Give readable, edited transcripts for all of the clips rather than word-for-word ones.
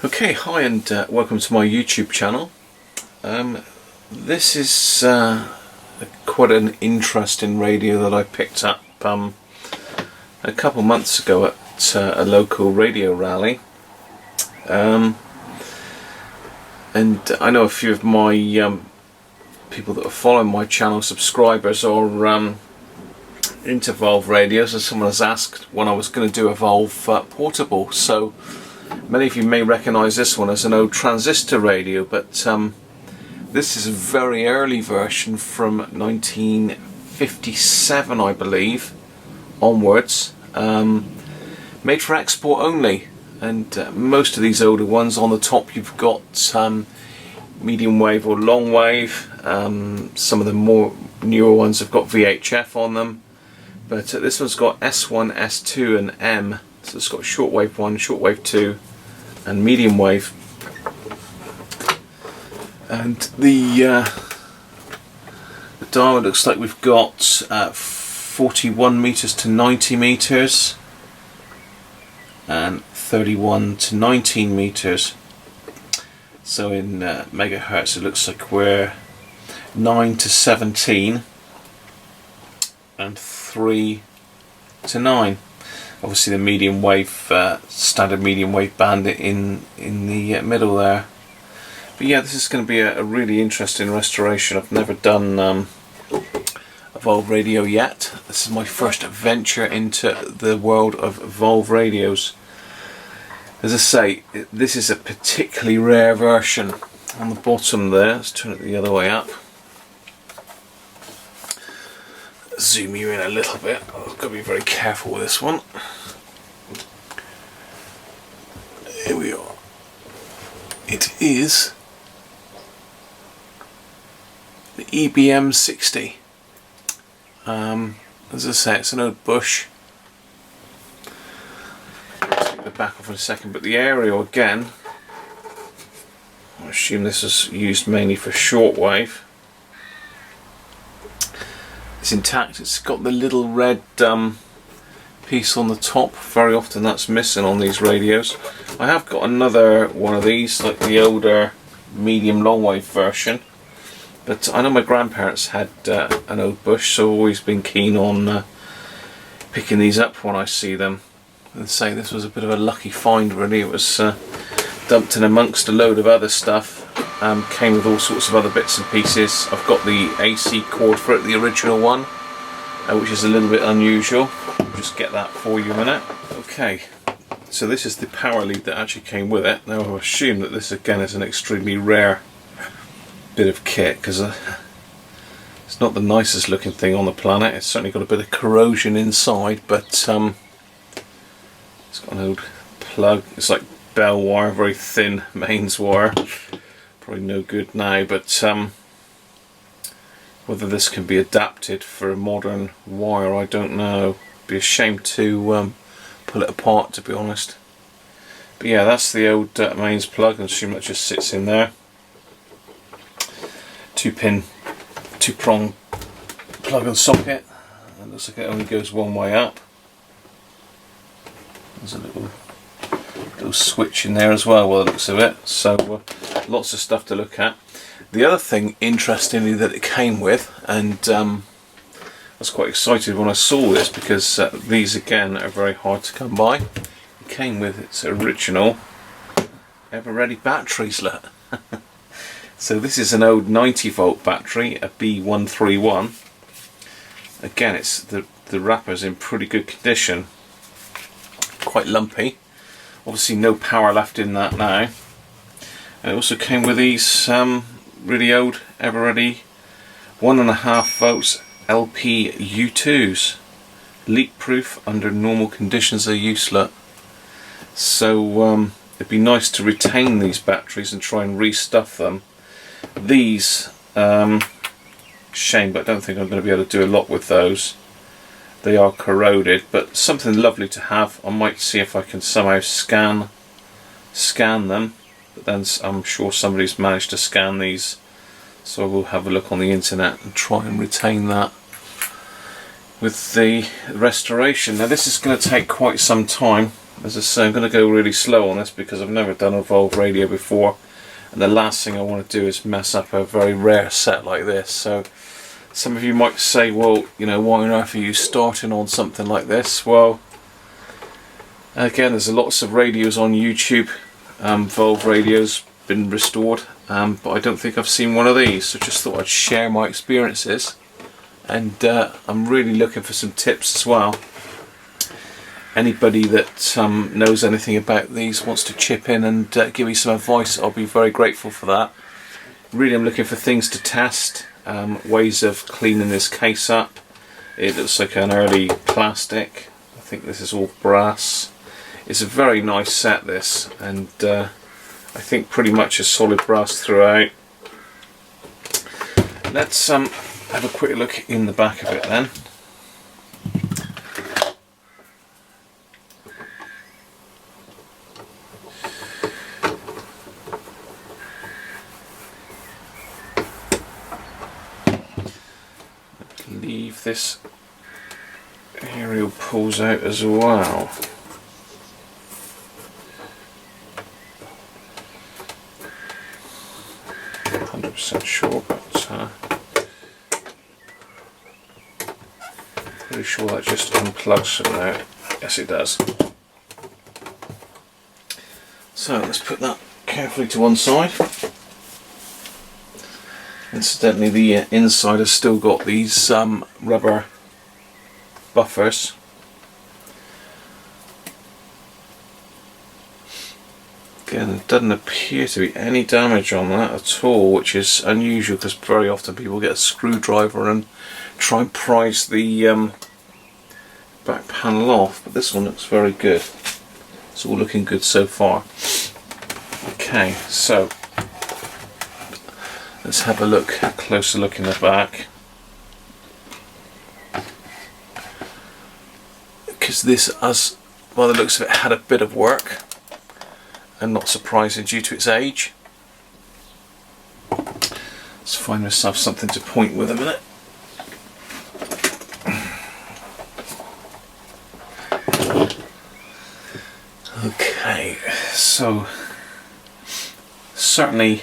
Okay, hi and welcome to my YouTube channel. This is quite an interesting radio that I picked up a couple months ago at a local radio rally. And I know a few of my people that are following my channel, subscribers, are into Valve radios, and someone has asked when I was going to do a Valve portable. So many of you may recognise this one as an old transistor radio, but this is a very early version from 1957, I believe, onwards, made for export only. And most of these older ones, on the top you've got medium wave or long wave. Some of the more newer ones have got VHF on them, but this one's got S1, S2 and M. So it's got shortwave 1, shortwave 2 and medium wave. And the dial looks like we've got 41 meters to 90 meters and 31 to 19 meters. So in megahertz it looks like we're 9 to 17 and 3 to 9. Obviously the medium wave, standard medium wave band in the middle there. But yeah, this is going to be a really interesting restoration. I've never done a Valve radio yet. This is my first venture into the world of Valve radios. As I say, this is a particularly rare version. On the bottom there, let's turn it the other way up. Zoom you in a little bit. I've got to be very careful with this one. Here we are. It is the EBM60. As I say, it's an old Bush. I'll take the back off in a second, but the aerial again, I assume this is used mainly for shortwave. It's intact. It's got the little red piece on the top. Very often that's missing on these radios. I have got another one of these, like the older medium long wave version, but I know my grandparents had an old Bush, so I've always been keen on picking these up when I see them. And say this was a bit of a lucky find really. It was dumped in amongst a load of other stuff. Came with all sorts of other bits and pieces. I've got the AC cord for it, the original one, which is a little bit unusual. I'll just get that for you in a minute. Okay, so this is the power lead that actually came with it. Now I assume that this again is an extremely rare bit of kit, because it's not the nicest looking thing on the planet. It's certainly got a bit of corrosion inside, but it's got an old plug. It's like bell wire, very thin mains wire. Probably no good now, but whether this can be adapted for a modern wire, I don't know. It'd be a shame to pull it apart, to be honest. But yeah, that's the old mains plug. I assume that just sits in there. Two prong plug and socket. It looks like it only goes one way up. There's a little switch in there as well, by the looks of it. So lots of stuff to look at. The other thing, interestingly, that it came with, and I was quite excited when I saw this, because these again are very hard to come by. It came with its original ever ready batteries. Look. So this is an old 90 volt battery, a B131. Again, it's the wrapper's in pretty good condition. Quite lumpy. Obviously no power left in that now. And it also came with these really old, ever ready 1.5 volts LP U2s. Leak proof under normal conditions of use. So it'd be nice to retain these batteries and try and restuff them. These, shame, but I don't think I'm going to be able to do a lot with those. They are corroded, but something lovely to have. I might see if I can somehow scan them, but then I'm sure somebody's managed to scan these, so I will have a look on the internet and try and retain that with the restoration. Now this is going to take quite some time. As I say, I'm going to go really slow on this because I've never done a Evolve radio before, and the last thing I want to do is mess up a very rare set like this. So some of you might say, well, you know, why on earth are you starting on something like this? Well, again, there's lots of radios on YouTube, Evolve radios been restored, but I don't think I've seen one of these, so just thought I'd share my experiences, and I'm really looking for some tips as well. Anybody that knows anything about these, wants to chip in and give me some advice, I'll be very grateful for that. Really, I'm looking for things to test, ways of cleaning this case up. It looks like an early plastic. I think this is all brass. It's a very nice set, this, and I think pretty much a solid brass throughout. Let's have a quick look in the back of it then. Leave this aerial pulls out as well. Sure, but pretty sure that just unplugs from there. Yes, it does. So let's put that carefully to one side. Incidentally, the inside has still got these rubber buffers. Again, there doesn't appear to be any damage on that at all, which is unusual because very often people get a screwdriver and try and prise the back panel off, but this one looks very good. It's all looking good so far. Okay, so let's have a closer look in the back. Because this, as by the looks of it, had a bit of work. And not surprising due to its age. Let's find myself something to point with a minute. Okay, so certainly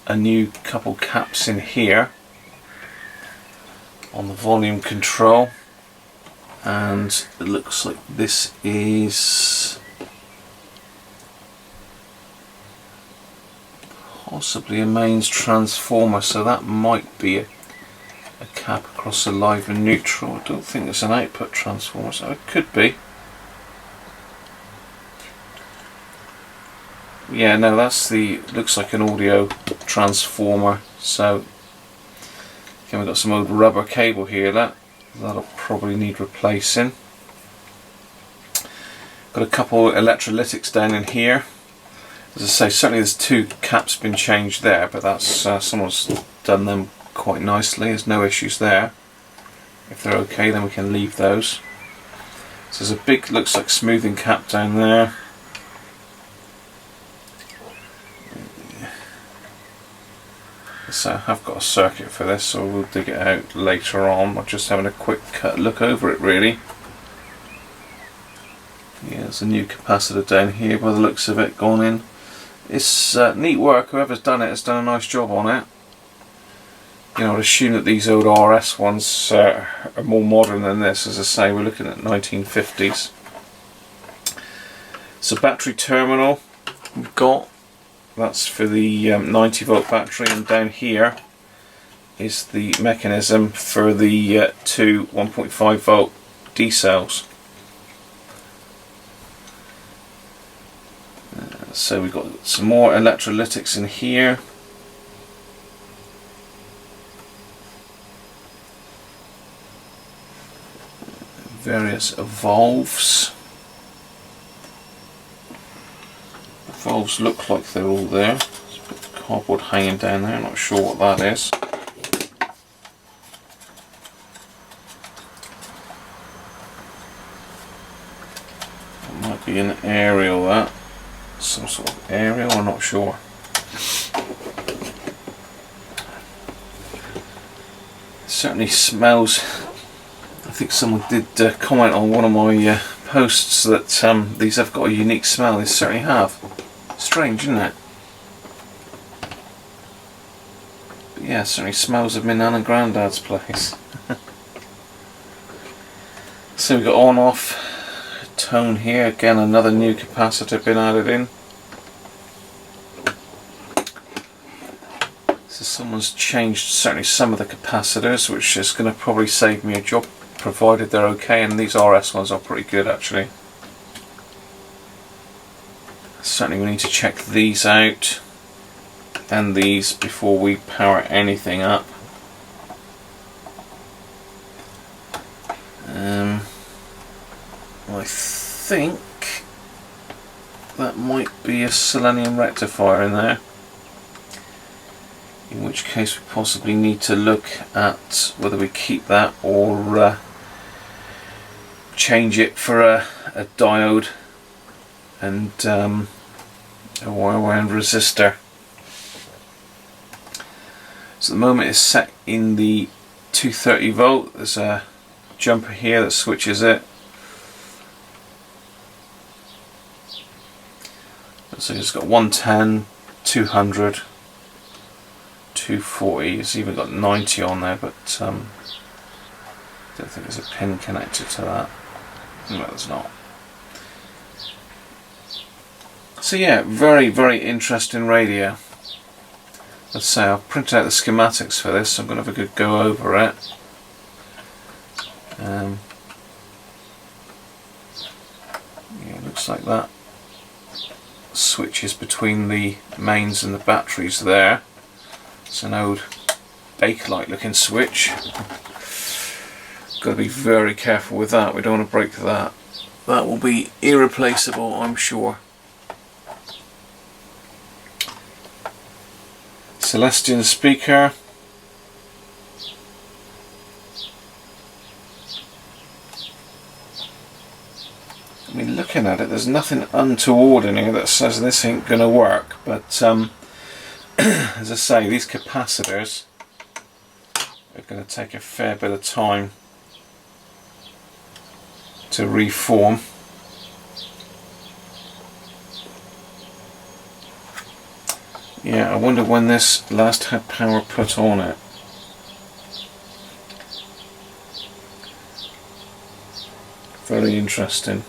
a new couple caps in here on the volume control, and it looks like this is possibly a mains transformer, so that might be a cap across the live and neutral. I don't think it's an output transformer, so it could be. Yeah, no, that's the, looks like an audio transformer. So again, we've got some old rubber cable here, that'll probably need replacing. Got a couple electrolytics down in here. As I say, certainly there's two caps been changed there, but that's someone's done them quite nicely. There's no issues there. If they're okay, then we can leave those. So there's a big, looks like smoothing cap down there. So I have got a circuit for this, so we'll dig it out later on. I'm just having a quick look over it really. Yeah, there's a new capacitor down here by the looks of it gone in. It's neat work. Whoever's done it has done a nice job on it. You know, I'd assume that these old RS ones are more modern than this. As I say, we're looking at 1950s. So battery terminal we've got. That's for the 90 volt battery, and down here is the mechanism for the two 1.5 volt D cells. So we've got some more electrolytics in here. Various valves. The valves look like they're all there. There's a bit of cardboard hanging down there, I'm not sure what that is. It might be an aerial, that. Some sort of aerial, I'm not sure. It certainly smells. I think someone did comment on one of my posts that these have got a unique smell. They certainly have. Strange, isn't it? But yeah, it certainly smells of my Nan and Grandad's place. So we've got on-off tone here. Again, another new capacitor been added in. So someone's changed certainly some of the capacitors, which is going to probably save me a job, provided they're okay, and these RS ones are pretty good actually. Certainly we need to check these out and these before we power anything up. I think that might be a Selenium Rectifier in there, in which case we possibly need to look at whether we keep that or change it for a diode and a wire wound resistor. So at the moment it's set in the 230 volt. There's a jumper here that switches it. So it's got 110, 200, 240. It's even got 90 on there, but don't think there's a pin connected to that. No, there's not. So yeah, very, very interesting radio. Let's say I'll print out the schematics for this. So I'm going to have a good go over it. Yeah, it looks like that. Switches between the mains and the batteries there. It's an old Bakelite looking switch. Got to be very careful with that. We don't want to break that. That will be irreplaceable, I'm sure. Celestion speaker. I mean, looking at it, there's nothing untoward in here that says this ain't gonna work, but as I say, these capacitors are going to take a fair bit of time to reform. Yeah, I wonder when this last had power put on it. Very interesting.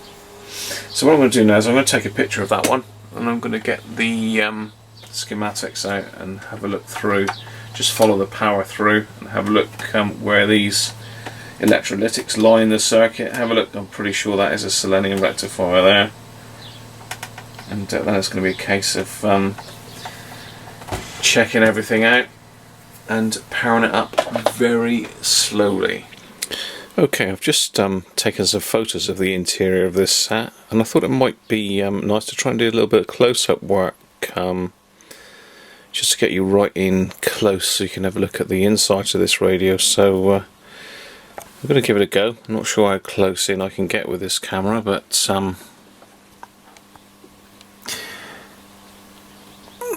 So what I'm going to do now is I'm going to take a picture of that one, and I'm going to get the schematics out and have a look through, just follow the power through and have a look where these electrolytics lie in the circuit. Have a look. I'm pretty sure that is a Selenium Rectifier there, and then it's going to be a case of checking everything out and powering it up very slowly. Okay, I've just taken some photos of the interior of this set, and I thought it might be nice to try and do a little bit of close-up work, just to get you right in close so you can have a look at the inside of this radio. So I'm going to give it a go. I'm not sure how close in I can get with this camera, but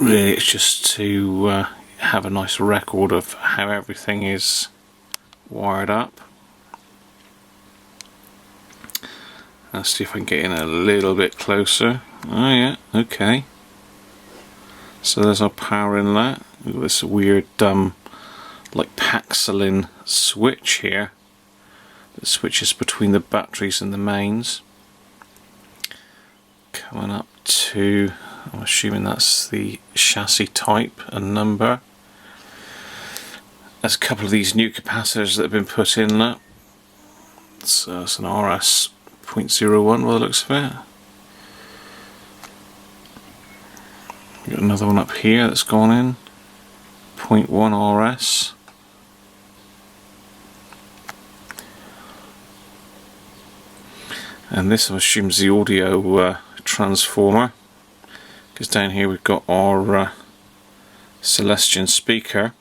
really it's just to have a nice record of how everything is wired up. Let's see if I can get in a little bit closer. Oh yeah, okay. So there's our power inlet. We've got this weird like Paxilin switch here that switches between the batteries and the mains. Coming up to, I'm assuming that's the chassis type and number. There's a couple of these new capacitors that have been put in there. So it's an RS 0.01 by the looks of it. Got another one up here that's gone in, 0.1 RS. And this I assume is the audio transformer, because down here we've got our Celestion speaker.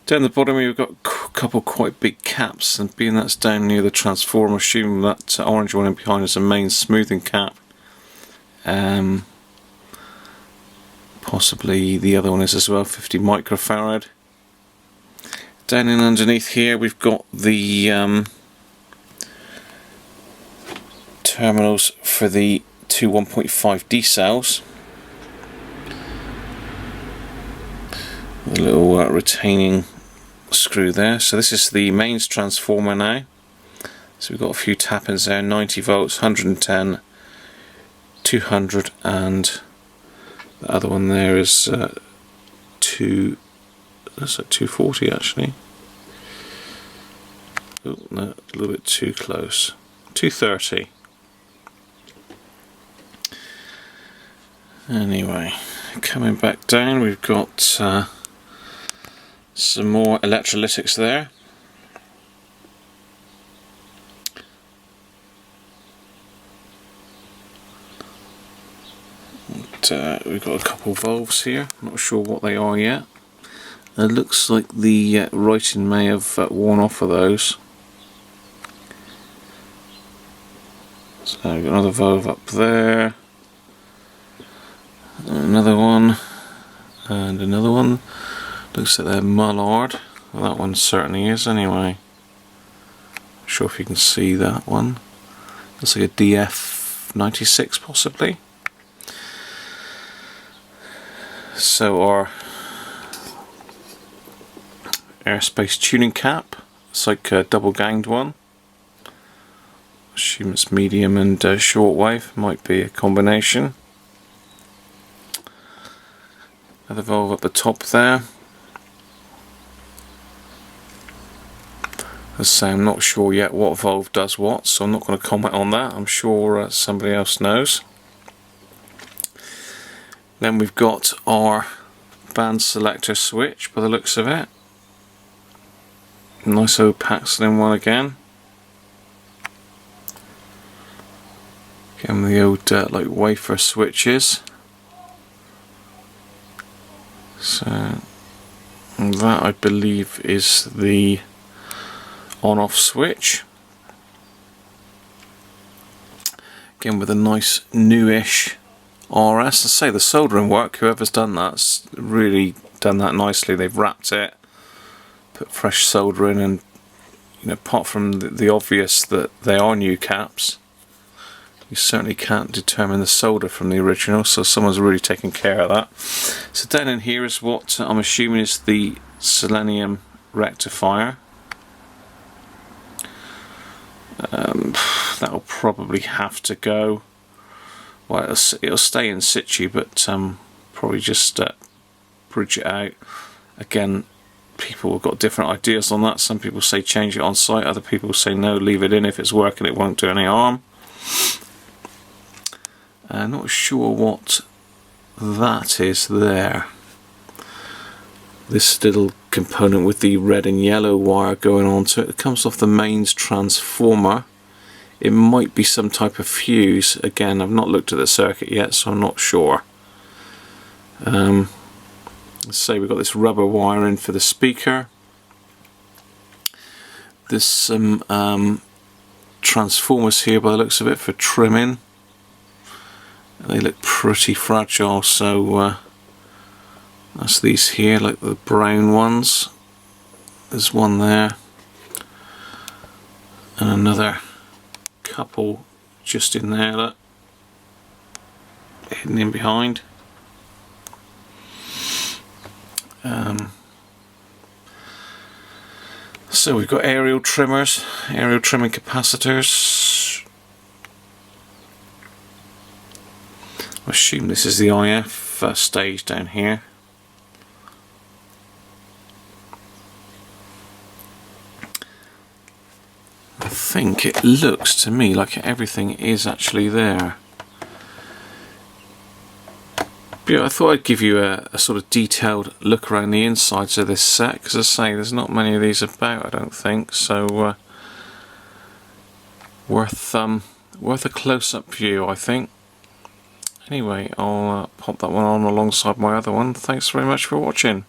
Down the bottom we've got a couple quite big caps, and being that's down near the transformer, I assume that orange one in behind is a main smoothing cap. Possibly the other one is as well, 50 microfarad. Down in underneath here we've got the terminals for the two 1.5D cells. The little retaining screw there. So this is the mains transformer now. So we've got a few tap-ins there, 90 volts, 110, 200, and the other one there is that's like 240 actually. Oh, no, a little bit too close. 230. Anyway, coming back down, we've got some more electrolytics there. And, we've got a couple of valves here. I'm not sure what they are yet. It looks like the writing may have worn off of those. So we've got another valve up there, another one, and another one. Looks like they're Mullard. Well, that one certainly is anyway. Not sure if you can see that one. Looks like a DF96 possibly. So our airspace tuning cap, it's like a double ganged one. Assume it's medium and shortwave, might be a combination. Another valve at the top there. As I say, I'm not sure yet what valve does what, so I'm not going to comment on that. I'm sure somebody else knows. Then we've got our band selector switch by the looks of it. Nice opaque slim one again. Again, the old like wafer switches. So that I believe is the on-off switch. Again with a nice newish RS. I say the soldering work, whoever's done that's really done that nicely. They've wrapped it, put fresh solder in, and you know, apart from the obvious that they are new caps, you certainly can't determine the solder from the original, so someone's really taken care of that. So down in here is what I'm assuming is the Selenium Rectifier. That'll probably have to go. Well, it'll stay in situ, but probably just bridge it out. Again, people have got different ideas on that. Some people say change it on site, other people say no, leave it in. If it's working, it won't do any harm. Not sure what that is there. This little component with the red and yellow wire going on to it, it comes off the mains transformer. It might be some type of fuse. Again, I've not looked at the circuit yet, so I'm not sure. Let's say we've got this rubber wire in for the speaker. There's some transformers here by the looks of it for trimming. They look pretty fragile, so that's these here, like the brown ones. There's one there, and another couple just in there, look, hidden in behind. So we've got aerial trimmers, aerial trimming capacitors. I assume this is the IF stage down here. I think it looks to me like everything is actually there. But yeah, I thought I'd give you a sort of detailed look around the insides of this set, because as I say, there's not many of these about, I don't think, so worth a close-up view, I think. Anyway, I'll pop that one on alongside my other one. Thanks very much for watching.